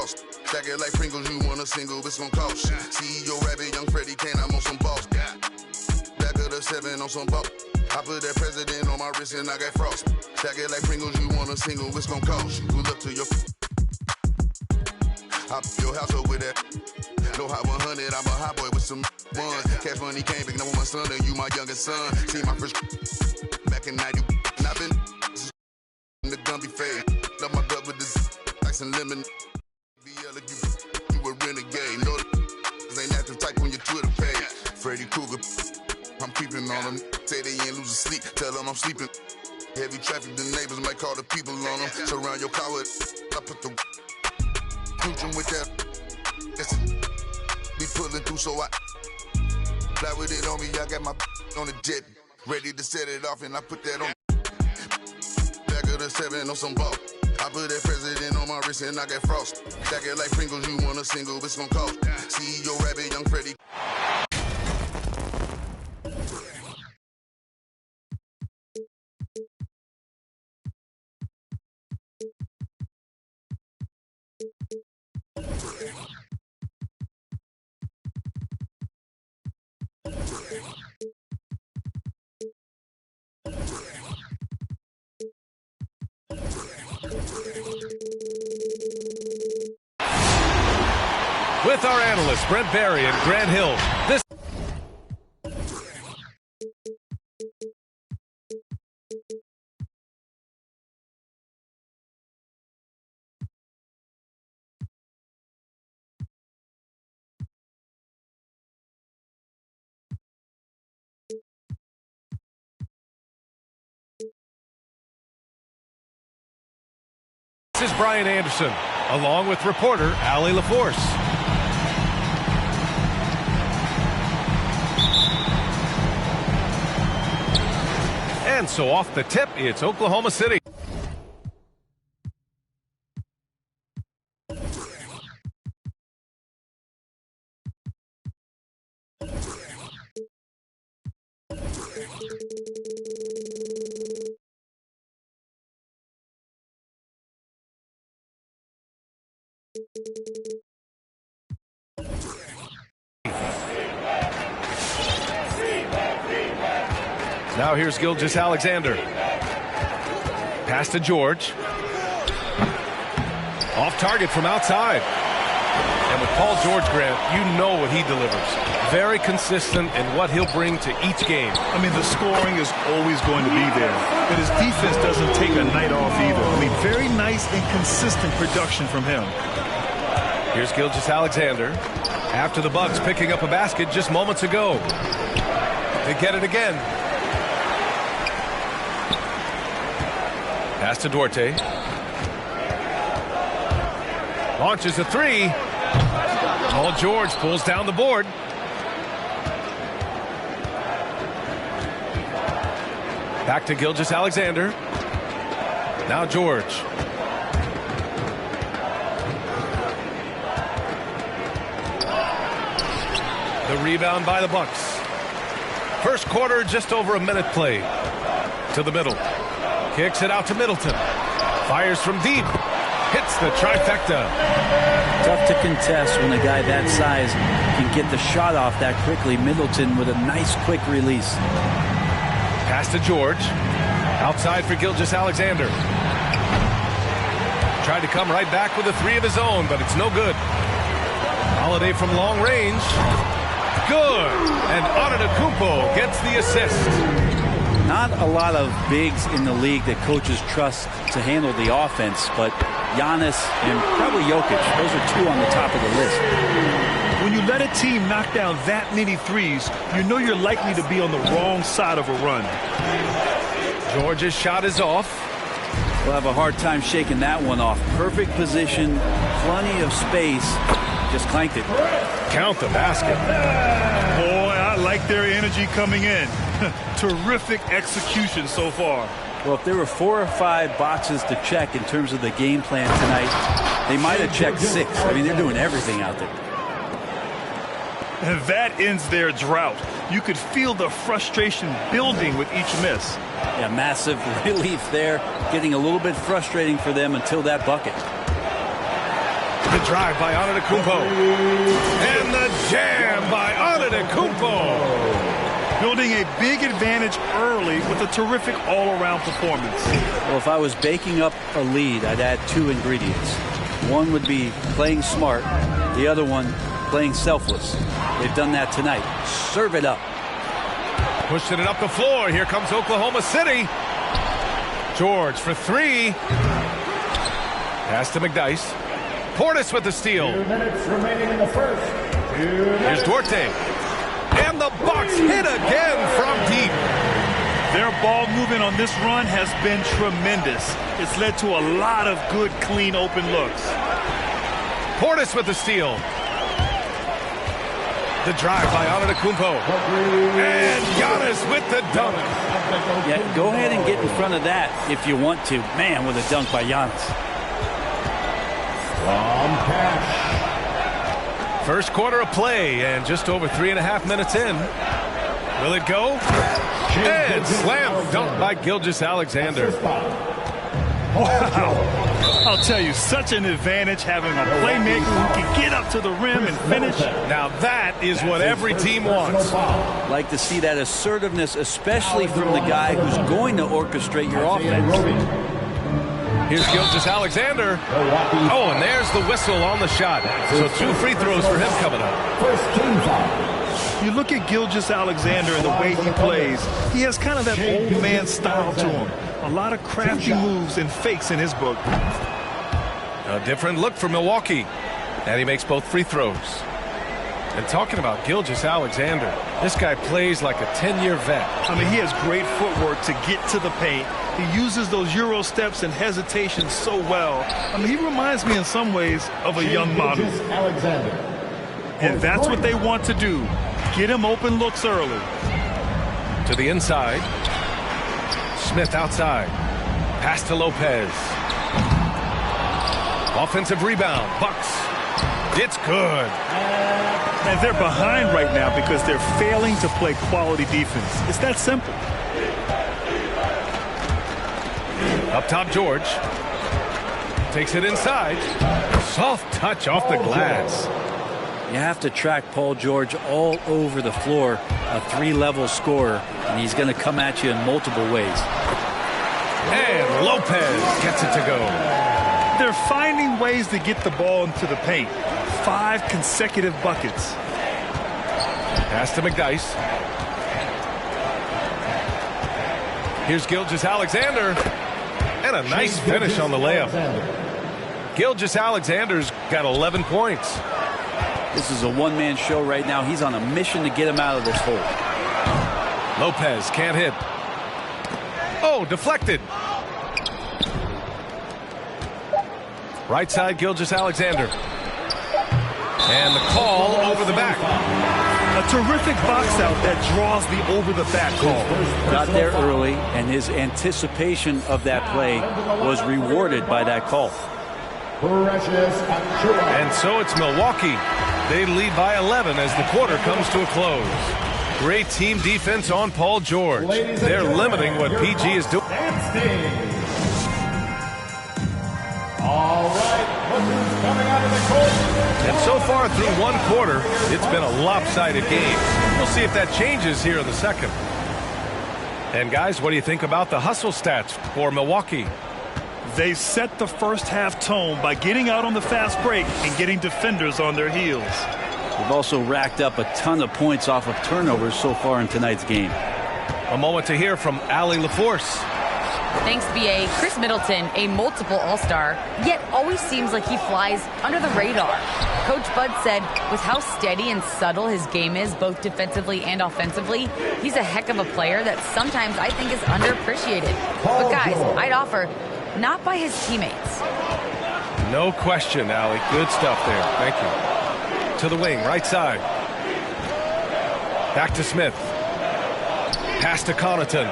frost. Stack it like Pringles, you want a single, it's gon' cost. CEO Rabbit, Young Freddie Kane, I'm on some boss. Back of the 7 on some ball. I put that president on my wrist and I got frost. Stack it like Pringles, you want a single, it's gon' cost. You pull up to your I put your house up with that. No hot 100, I'm a hot boy with some ones. Cash money came picking up with my son, and you my youngest son. See my first back in 90, and I've been in the Gumby fade. Love my gut with this ice and lemon. BL, you a renegade. No, this ain't active type on your Twitter page. Freddy Krueger, I'm creeping on them. Say they ain't losing sleep, tell them I'm sleeping. Heavy traffic, the neighbors might call the people on them. Surround your car with, I put the with that, be pulling through, so I fly with it on me. I got my on the jet, ready to set it off, and I put that on. Back of the 7 on some ball. I put that president on my wrist, and I got frost. Stack it like Pringles, you want a single, it's gon' cost. CEO Rabbit, Young Freddie. With our analysts, Brent Barry and Grant Hill. This is Brian Anderson, along with reporter Allie LaForce. And so off the tip, it's Oklahoma City. Now here's Gilgeous-Alexander. Pass to George. Off target from outside. And with Paul George, Grant, you know what he delivers. Very consistent in what he'll bring to each game. I mean, the scoring is always going to be there. But his defense doesn't take a night off either. I mean, very nice and consistent production from him. Here's Gilgeous-Alexander. After the Bucks picking up a basket just moments ago. They get it again. Pass to Duarte. Launches a three. Paul George pulls down the board. Back to Gilgeous-Alexander. Now George. The rebound by the Bucks. First quarter, just over a minute play. To the middle. Kicks it out to Middleton. Fires from deep. Hits the trifecta. Tough to contest when a guy that size can get the shot off that quickly. Middleton with a nice quick release. Pass to George. Outside for Gilgeous-Alexander. Tried to come right back with a three of his own, but it's no good. Holiday from long range. Good. And Antetokounmpo gets the assist. Not a lot of bigs in the league that coaches trust to handle the offense, but Giannis and probably Jokic, those are two on the top of the list. When you let a team knock down that many threes, you know you're likely to be on the wrong side of a run. George's shot is off. We'll have a hard time shaking that one off. Perfect position, plenty of space. Just clanked it. Count the basket. Boy, I like their energy coming in. Terrific execution so far. Well, if there were 4 or 5 boxes to check in terms of the game plan tonight, they might have checked 6. I mean, they're doing everything out there. And that ends their drought. You could feel the frustration building with each miss. Yeah, massive relief there. Getting a little bit frustrating for them until that bucket. The drive by Antetokounmpo. And the jam by Antetokounmpo. Building a big advantage early with a terrific all-around performance. Well, if I was baking up a lead, I'd add 2 ingredients. One would be playing smart. The other one, playing selfless. They've done that tonight. Serve it up. Pushing it up the floor. Here comes Oklahoma City. George for 3. Pass to McDyess. Portis with the steal. 2 minutes remaining in the first. Here's Duarte. And the Bucks hit again from deep. Their ball movement on this run has been tremendous. It's led to a lot of good, clean, open looks. Portis with the steal. The drive by Antetokounmpo. And Giannis with the dunk. Yeah, go ahead and get in front of that if you want to. Man, with a dunk by Giannis. From Cash. First quarter of play and just over 3.5 minutes in. Will it go? And slam dunk by Gilgeous-Alexander. Wow. I'll tell you, such an advantage having a playmaker who can get up to the rim and finish. Now that is what every team wants. Like to see that assertiveness, especially from the guy who's going to orchestrate your offense. Here's Gilgeous-Alexander. Oh, and there's the whistle on the shot. So 2 free throws for him coming up. First team foul. You look at Gilgeous-Alexander and the way he plays, he has kind of that old man style to him. A lot of crafty moves and fakes in his book. A different look for Milwaukee. And he makes both free throws. And talking about Gilgeous-Alexander, this guy plays like a 10-year vet. I mean, he has great footwork to get to the paint. He uses those Euro steps and hesitations so well. I mean, he reminds me in some ways of a young model. Alexander. And that's what they want to do. Get him open looks early. To the inside. Smith outside. Pass to Lopez. Offensive rebound. Bucks. It's good. And they're behind right now because they're failing to play quality defense. It's that simple. Up top, George. Takes it inside. Soft touch off the glass. You have to track Paul George all over the floor, a 3-level scorer, and he's going to come at you in multiple ways. And Lopez gets it to go. They're finding ways to get the ball into the paint. 5 consecutive buckets. Pass to McDyess. Here's Gilgeous-Alexander. And a nice finish on the layup. Gilgeous-Alexander's got 11 points. This is a one-man show right now. He's on a mission to get him out of this hole. Lopez can't hit. Oh, deflected. Right side, Gilgeous-Alexander. And the call over the back. A terrific box out that draws the over-the-back call. Got there early, and his anticipation of that play was rewarded by that call. And so it's Milwaukee. They lead by 11 as the quarter comes to a close. Great team defense on Paul George. They're limiting what PG is doing. All right, coming out of the court. And so far through one quarter, it's been a lopsided game. We'll see if that changes here in the second. And guys, what do you think about the hustle stats for Milwaukee? They set the first half tone by getting out on the fast break and getting defenders on their heels. They've also racked up a ton of points off of turnovers so far in tonight's game. A moment to hear from Allie LaForce. Thanks, B.A. Chris Middleton, a multiple All-Star, yet always seems like he flies under the radar. Coach Bud said with how steady and subtle his game is, both defensively and offensively, he's a heck of a player that sometimes I think is underappreciated. But guys, I'd offer not by his teammates. No question, Allie. Good stuff there. Thank you. To the wing, right side. Back to Smith. Pass to Connaughton.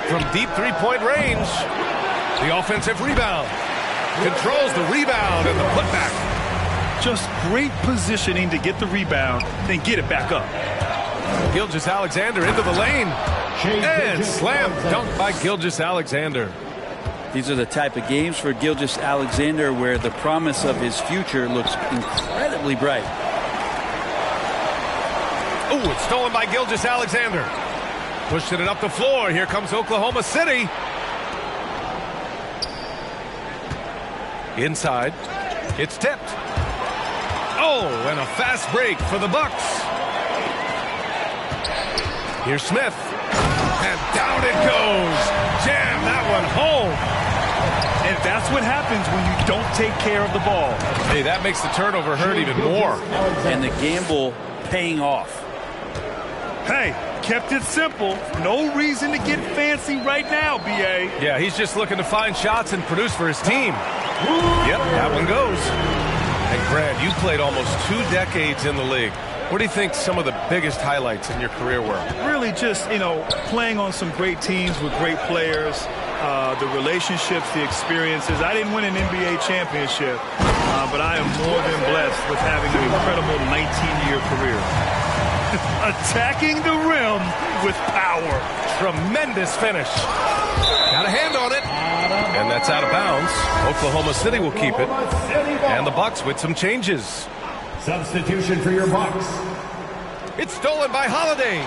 From deep three-point range. The offensive rebound. Controls the rebound and the putback. Just great positioning to get the rebound, then get it back up. Gilgeous-Alexander into the lane. And slam dunk by Gilgeous-Alexander. These are the type of games for Gilgeous-Alexander where the promise of his future looks incredibly bright. Oh, it's stolen by Gilgeous-Alexander. Pushing it up the floor. Here comes Oklahoma City. Inside. It's tipped. Oh, and a fast break for the Bucks. Here's Smith. And down it goes. Jam that one home. And that's what happens when you don't take care of the ball. Hey, that makes the turnover hurt even more. And the gamble paying off. Hey, kept it simple. No reason to get fancy right now, B.A. Yeah, he's just looking to find shots and produce for his team. Yep, that one goes. And Grant, you played almost 2 decades in the league. What do you think some of the biggest highlights in your career were? Really just, playing on some great teams with great players, the relationships, the experiences. I didn't win an NBA championship, but I am more than blessed with having an incredible 19-year career. Attacking the rim with power. Tremendous finish. Got a hand on it. And that's out of bounds. Oklahoma City will keep it. And the Bucks with some changes. Substitution for your Bucks. It's stolen by Holiday.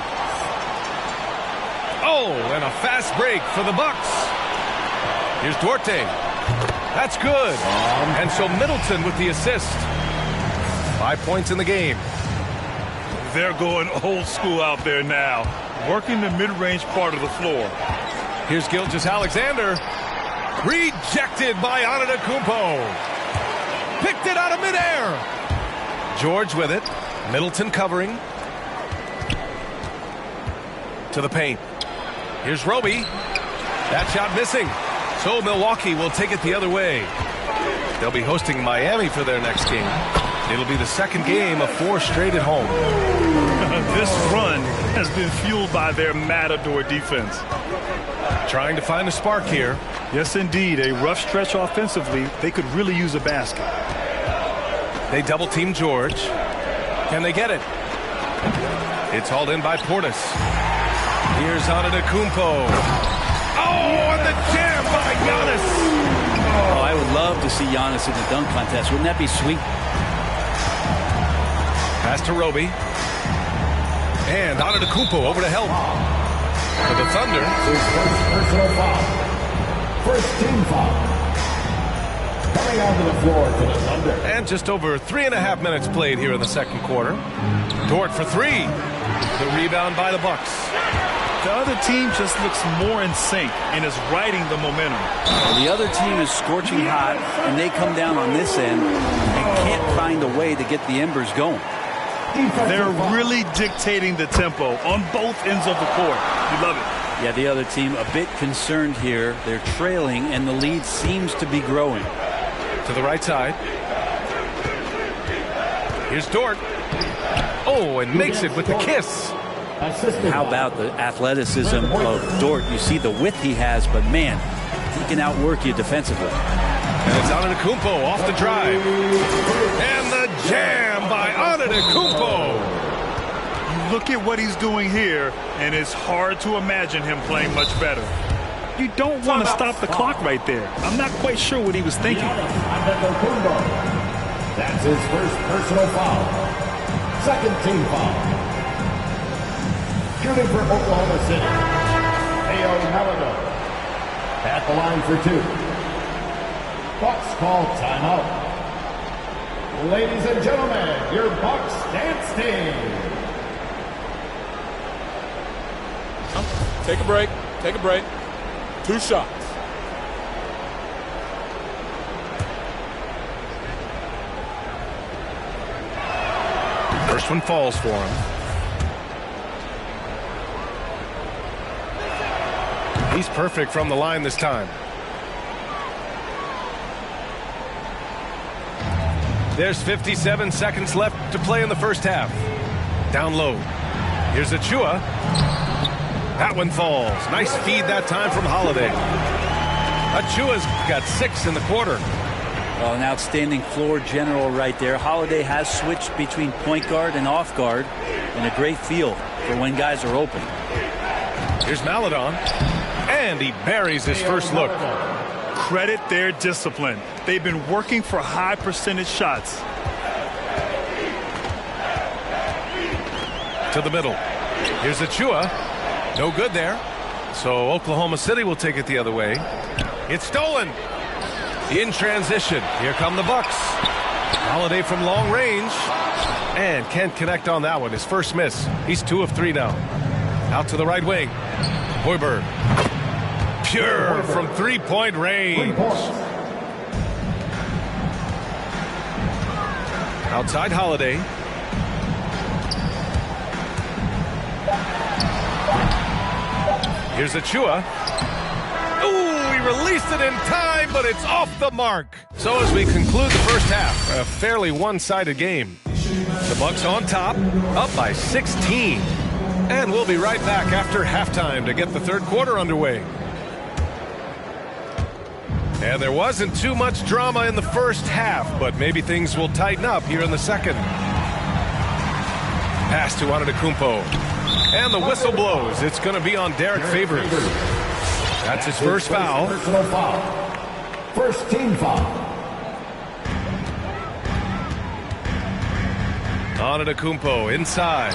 Oh, and a fast break for the Bucks. Here's Duarte. That's good. And so Middleton with the assist. 5 points in the game. They're going old school out there now, working the mid-range part of the floor. Here's Gilgeous-Alexander. Rejected by Antetokounmpo. Picked it out of midair. George with it. Middleton covering. To the paint. Here's Roby. That shot missing. So Milwaukee will take it the other way. They'll be hosting Miami for their next game. It'll be the second game of 4 straight at home. This run has been fueled by their Matador defense. Trying to find a spark here. Yes, indeed. A rough stretch offensively. They could really use a basket. They double-team George. Can they get it? It's hauled in by Portis. Here's Antetokounmpo. Oh, and the jam by Giannis. Oh, I would love to see Giannis in the dunk contest. Wouldn't that be sweet? Pass to Roby. And Antetokounmpo over to help. For the Thunder. His first personal foul. First team foul. Coming onto the floor for the Thunder. And just over 3.5 minutes played here in the second quarter. Dort for 3. The rebound by the Bucks. The other team just looks more in sync and is riding the momentum. Well, the other team is scorching hot, and they come down on this end and can't find a way to get the embers going. They're really dictating the tempo on both ends of the court. You love it. Yeah, the other team a bit concerned here. They're trailing, and the lead seems to be growing. To the right side. Here's Dort. Oh, and makes it with the kiss. How about the athleticism of Dort? You see the width he has, but man, he can outwork you defensively. And it's Antetokounmpo off the drive. And the jam by Antetokounmpo. You look at what he's doing here, and it's hard to imagine him playing much better. You don't want to stop the clock right there. I'm not quite sure what he was thinking. That's his first personal foul. Second team foul. Shooting for Oklahoma City. Theo Maledon. At the line for 2. Bucks call timeout. Ladies and gentlemen, your Bucks dance team. Take a break. Take a break. 2 shots. First one falls for him. He's perfect from the line this time. There's 57 seconds left to play in the first half. Down low. Here's Achua. That one falls. Nice feed that time from Holiday. Achua's got 6 in the quarter. Well, an outstanding floor general right there. Holiday has switched between point guard and off guard, and a great feel for when guys are open. Here's Maledon. And he buries his first look. credit their discipline. They've been working for high percentage shots. To the middle. Here's Achua. No good there. So Oklahoma City will take it the other way. It's stolen. In transition. Here come the Bucks. Holiday from long range. And can't connect on that one. His first miss. He's 2 of 3 now. Out to the right wing. Hoiberg. Pure from three-point range. Outside Holiday. Here's Achua. Ooh, he released it in time, but it's off the mark. So as we conclude the first half, a fairly one-sided game. The Bucks on top, up by 16. And we'll be right back after halftime to get the third quarter underway. And there wasn't too much drama in the first half, but maybe things will tighten up here in the second. Pass to Antetokounmpo. And the whistle blows. It's going to be on Derek Favors. That's his first foul. Personal foul. First team foul. Antetokounmpo inside.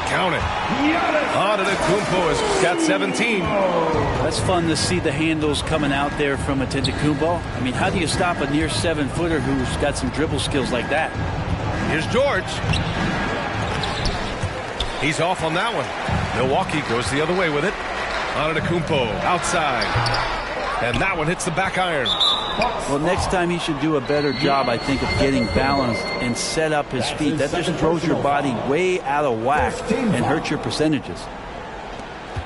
Count it. Antetokounmpo has got 17. That's fun to see the handles coming out there from Antetokounmpo. I mean, how do you stop a near 7-footer who's got some dribble skills like that? Here's George. He's off on that one. Milwaukee goes the other way with it. Antetokounmpo outside. And that one hits the baip iron. Well, next time he should do a better job, I think, of getting balanced and set up his feet. That just throws your body way out of whack and hurts your percentages.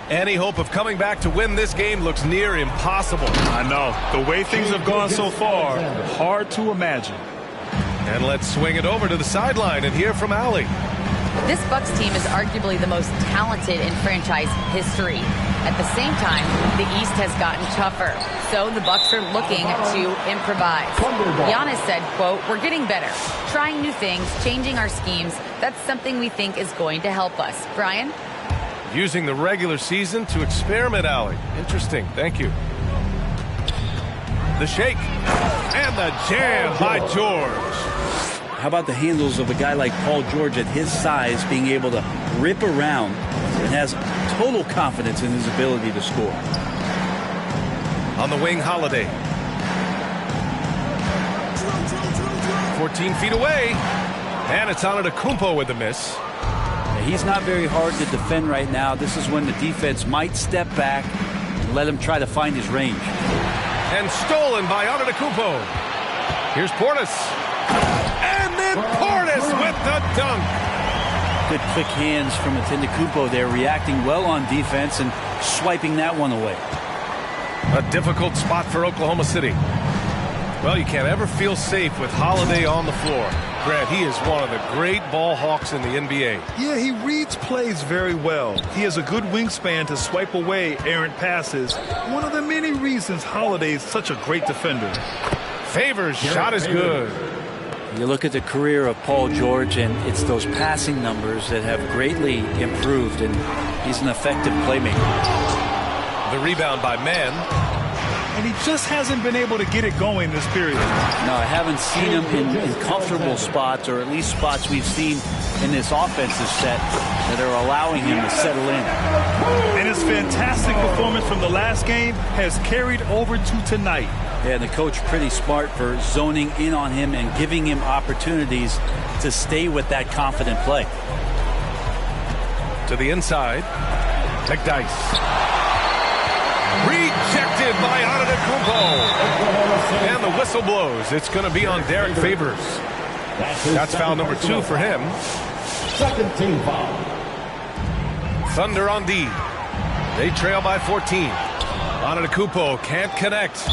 Any hope of coming back to win this game looks near impossible. I know. The way things have gone so far, hard to imagine. And let's swing it over to the sideline and hear from Allie. This Bucks team is arguably the most talented in franchise history. At the same time, the East has gotten tougher, so the Bucks are looking to improvise. Giannis said, quote, "We're getting better, trying new things, changing our schemes. That's something we think is going to help us." Brian? Using the regular season to experiment, Allie. Interesting. Thank you. The shake. And the jam by George. How about the handles of a guy like Paul George at his size being able to rip around and has total confidence in his ability to score. On the wing, Holiday. 14 feet away. And it's Antetokounmpo with the miss. He's not very hard to defend right now. This is when the defense might step back and let him try to find his range. And stolen by Antetokounmpo. Here's Portis. And then Portis with the dunk. Good quick hands from Antetokounmpo there, reacting well on defense and swiping that one away. A difficult spot for Oklahoma City. Well, you can't ever feel safe with Holiday on the floor. Grant, he is one of the great ball hawks in the NBA. Yeah, he reads plays very well. He has a good wingspan to swipe away errant passes. One of the many reasons Holiday is such a great defender. Favors shot is good. You look at the career of Paul George, and it's those passing numbers that have greatly improved, and he's an effective playmaker. The rebound by Mann. And he just hasn't been able to get it going this period. No, I haven't seen him in comfortable spots, or at least spots we've seen in this offensive set that are allowing him to settle in. And his fantastic performance from the last game has carried over to tonight. Yeah, the coach pretty smart for zoning in on him and giving him opportunities to stay with that confident play. To the inside. McDyess. Rejected by Antetokounmpo. And the whistle blows. It's going to be on Derek Favors. That's foul number 2 for him. Second team foul. Thunder on D. They trail by 14. Antetokounmpo can't connect.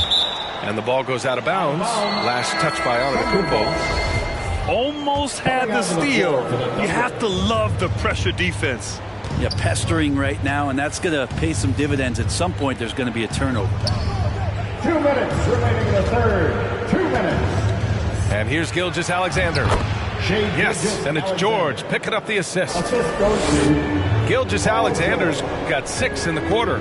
And the ball goes out of bounds. Last touch by Antetokounmpo. Almost had the steal. You have to love the pressure defense. Yeah, pestering right now, and that's going to pay some dividends. At some point, there's going to be a turnover. 2 minutes remaining in the third. 2 minutes. And here's Gilgeous-Alexander. Yes, and it's George picking up the assist. Gilgeous-Alexander's got 6 in the quarter.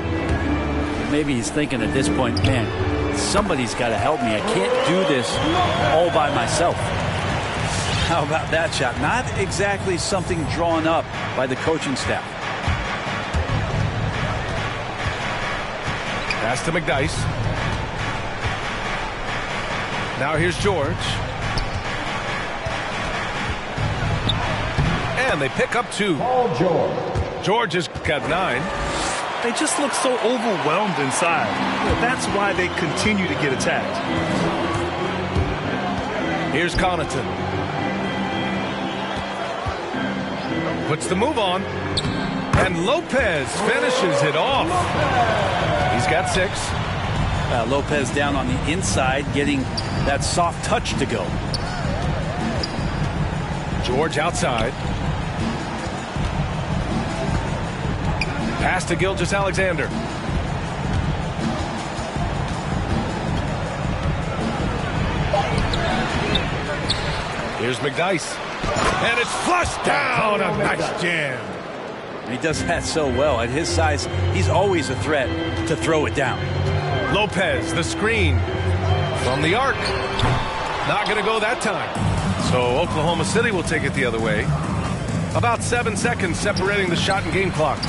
Maybe he's thinking at this point, man, somebody's got to help me. I can't do this all by myself. How about that shot? Not exactly something drawn up by the coaching staff. Pass to McDyess. Now here's George. And they pick up 2. Paul George. George has got 9. They just look so overwhelmed inside. That's why they continue to get attacked. Here's Connaughton. Puts the move on. And Lopez finishes it off. He's got 6. Lopez down on the inside, getting that soft touch to go. George outside. Pass to Gilgeous-Alexander. Here's McDyess. And it's flushed down. A nice jam. He does that so well. At his size, he's always a threat to throw it down. Lopez, the screen from the arc. Not going to go that time. So Oklahoma City will take it the other way. About 7 seconds separating the shot and game clocks.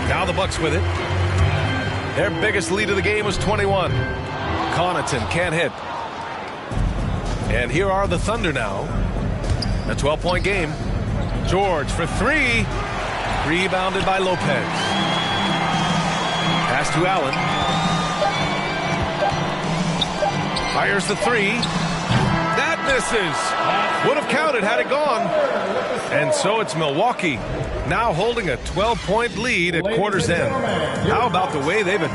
Now the Bucks with it. Their biggest lead of the game was 21. Connaughton can't hit. And here are the Thunder now. A 12-point game. George for 3. Rebounded by Lopez. Pass to Allen. Fires the 3. That misses. Would have counted had it gone. And so it's Milwaukee now holding a 12-point lead at quarter's end. How about the way they've been?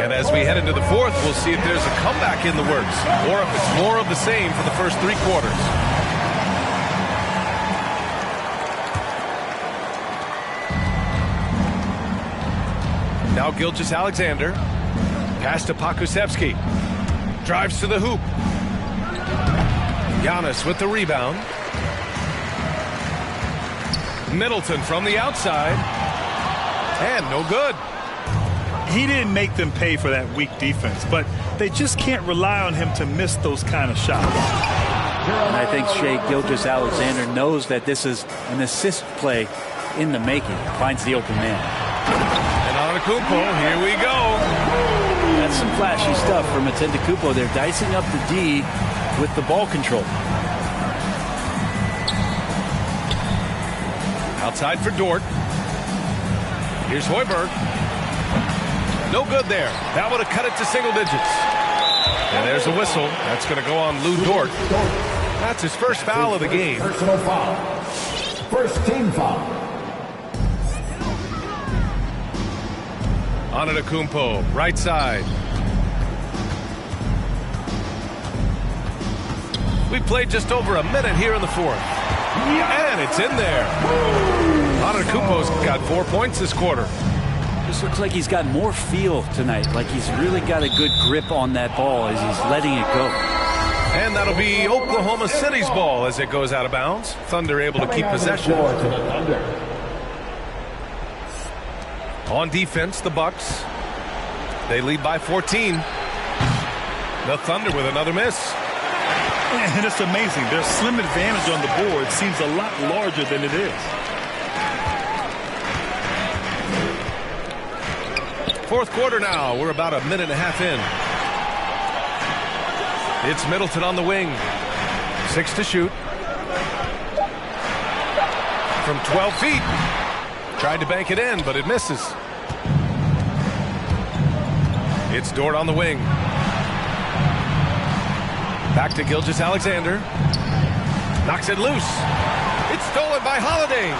And as we head into the fourth, we'll see if there's a comeback in the works or if it's more of the same for the first 3 quarters. Now Gilgeous-Alexander. Pass to Pokusevski. Drives to the hoop. Giannis with the rebound. Middleton from the outside. And no good. He didn't make them pay for that weak defense, but they just can't rely on him to miss those kind of shots. And I think Shai Gilgeous-Alexander knows that this is an assist play in the making. Finds the open man. And Antetokounmpo, here we go. That's some flashy stuff from Antetokounmpo. They're dicing up the D with the ball control. Outside for Dort. Here's Hoiberg. No good there. That would have cut it to single digits. And there's a whistle. That's going to go on Lou Dort. That's his first foul of the game. Personal foul. First team foul. Antetokounmpo, right side. We played just over a minute here in the fourth. And it's in there. Antetokounmpo's got 4 points this quarter. This looks like he's got more feel tonight. Like he's really got a good grip on that ball as he's letting it go. And that'll be Oklahoma City's ball as it goes out of bounds. Thunder able to keep possession. On defense, the Bucks. They lead by 14. The Thunder with another miss. And it's amazing. Their slim advantage on the board seems a lot larger than it is. Fourth quarter now. We're about a minute and a half in. It's Middleton on the wing. 6 to shoot. From 12 feet. Tried to bank it in, but it misses. It's Dort on the wing. Back to Gilgeous-Alexander. Knocks it loose. It's stolen by Holiday.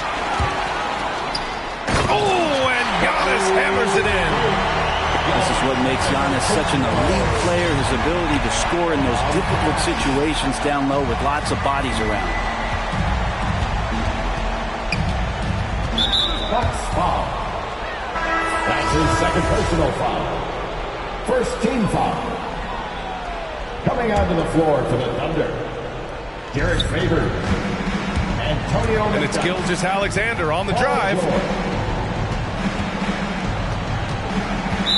Oh, and Giannis hammers it in. This is what makes Giannis such an elite player, his ability to score in those difficult situations down low with lots of bodies around. Bucks foul. That's his second personal foul. First team foul. Coming onto the floor for the Thunder, Derek Favors and And it's Gilgeous-Alexander on the drive.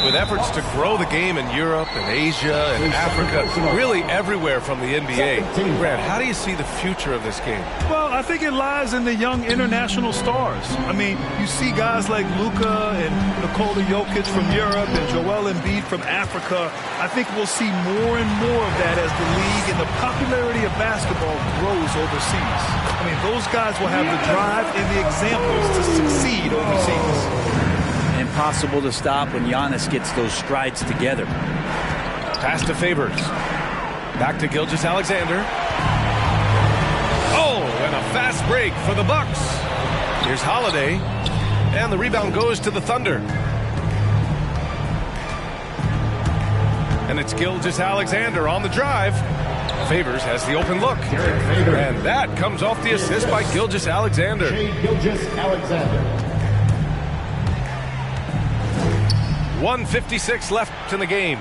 With efforts to grow the game in Europe and Asia and Africa, really everywhere from the NBA. Grant, how do you see the future of this game? Well, I think it lies in the young international stars. I mean, you see guys like Luka and Nikola Jokic from Europe and Joel Embiid from Africa. I think we'll see more and more of that as the league and the popularity of basketball grows overseas. I mean, those guys will have the drive and the examples to succeed overseas. Impossible to stop when Giannis gets those strides together. Pass to Favors. Back to Gilgeous-Alexander. Oh, and a fast break for the Bucks. Here's Holiday. And the rebound goes to the Thunder. And it's Gilgeous-Alexander on the drive. Favors has the open look. And that comes off the assist by Gilgeous-Alexander. Gilgeous-Alexander. 1:56 left in the game.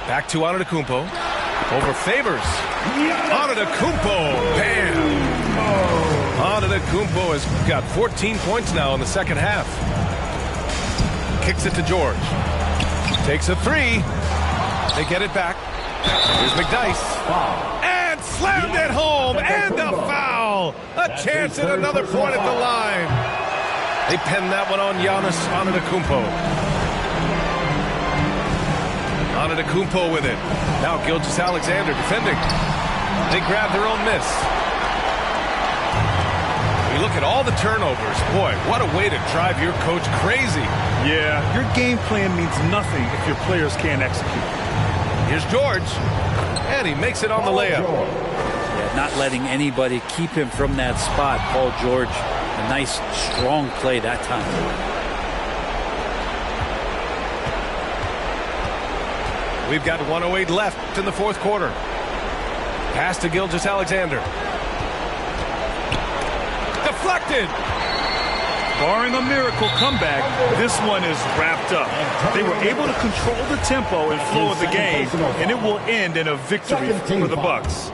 Back to Antetokounmpo. Over Favors. Antetokounmpo. Bam! Antetokounmpo has got 14 points now in the second half. Kicks it to George. Takes a three. They get it back. Here's McDyess. And slammed it home. And a foul. A chance at another point at the line. They pen that one on Giannis Antetokounmpo. Antetokounmpo with it. Now Gilgeous-Alexander defending. They grab their own miss. You look at all the turnovers. Boy, what a way to drive your coach crazy. Yeah, your game plan means nothing if your players can't execute. Here's George. And he makes it on the layup. Yeah, not letting anybody keep him from that spot, Paul George. A nice, strong play that time. We've got 1:08 left in the fourth quarter. Pass to Gilgeous-Alexander. Deflected. Barring a miracle comeback, this one is wrapped up. They were able to control the tempo and flow of the game, and it will end in a victory for the Bucks.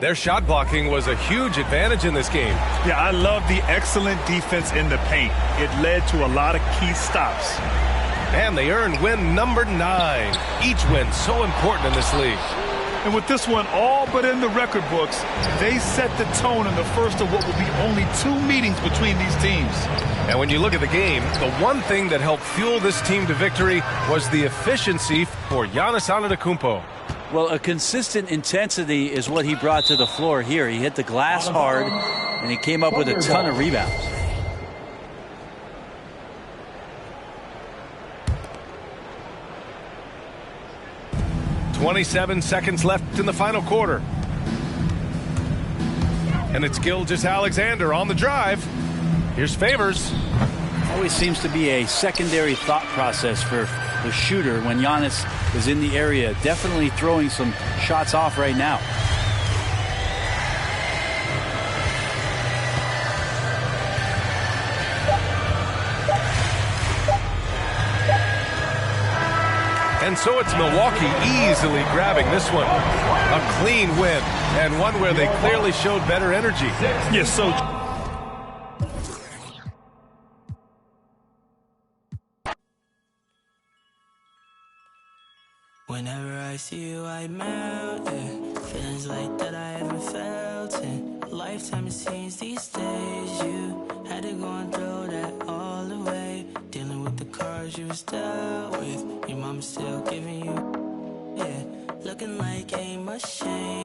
Their shot blocking was a huge advantage in this game. Yeah, I love the excellent defense in the paint. It led to a lot of key stops. And they earned win number 9. Each win so important in this league. And with this one all but in the record books, they set the tone in the first of what will be only 2 meetings between these teams. And when you look at the game, the one thing that helped fuel this team to victory was the efficiency for Giannis Antetokounmpo. Well, a consistent intensity is what he brought to the floor here. He hit the glass hard, and he came up with a ton of rebounds. "27 seconds left in the final quarter. And it's Gilgeous-Alexander on the drive. Here's Favors. Always seems to be a secondary thought process for the shooter when Giannis is in the area. Definitely throwing some shots off right now. And so it's Milwaukee easily grabbing this one. A clean win, and one where they clearly showed better energy. Yes, so... Whenever I see you, I melt, yeah. Feelings like that I haven't felt in a lifetime, it seems these days. You had to go and throw that all away. Dealing with the cards you was dealt with. Your mama still giving you, yeah. Looking like a machine.